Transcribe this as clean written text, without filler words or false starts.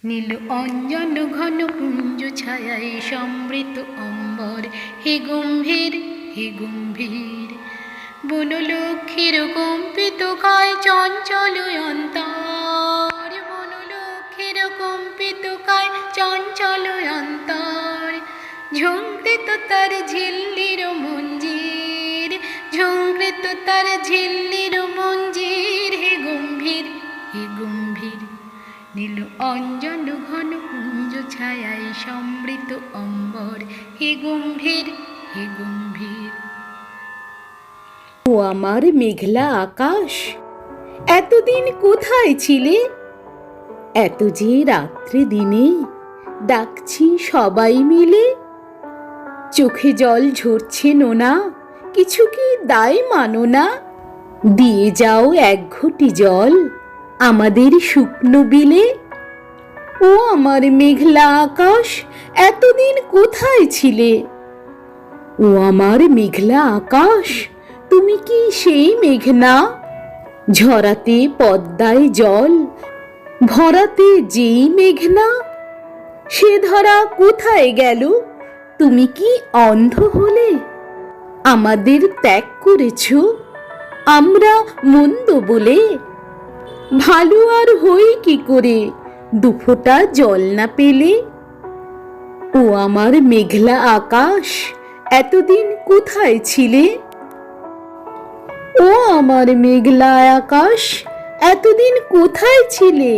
নীল অঞ্জন ঘন পুঞ্জ ছায়ায় সমৃত অম্বর, হে গম্ভীর হে গম্ভীর। বনলক্ষ্মীর কম্পিত কায় চঞ্চল অন্তর, বনলক্ষ্মীর কম্পিত কায় চঞ্চল অন্তর। ঝঙ্কৃত তার ঝিল্লির মঞ্জির, ঝঙ্কৃত তার ঝিল্লির মঞ্জির, হে গম্ভীর হে গম্ভীর। নীল অঞ্জন ঘন পুঞ্জ ছায়ায় সমৃত অম্বর, হে গম্ভীর হে গম্ভীর। ও আমার মেঘলা আকাশ, এতদিন কোথায় ছিলে? এত যে রাত্রি দিনে ডাকছি সবাই মিলে। চোখে জল ঝরছে নোনা, কিছু কি দায় মানো না? দিয়ে যাও এক ঘটি জল আমাদের শুকনো বিলে। ও আমার মেঘলা আকাশ, এতদিন কোথায় ছিলে? ও আমার মেঘলা আকাশ, তুমি কি সেই মেঘনা? ঝরাতে পদ্মায় জল ভরাতে যেই মেঘনা। সে ধরা কোথায় গেল? তুমি কি অন্ধ হলে? আমাদের ত্যাগ করেছ আমরা মন্দ বলে। ভালো আর হই কি করে দুফোঁটা জল না পেলে? ও আমার মেঘলা আকাশ, এতদিন কোথায় ছিলে? ও আমার মেঘলা আকাশ, এতদিন কোথায় ছিলে?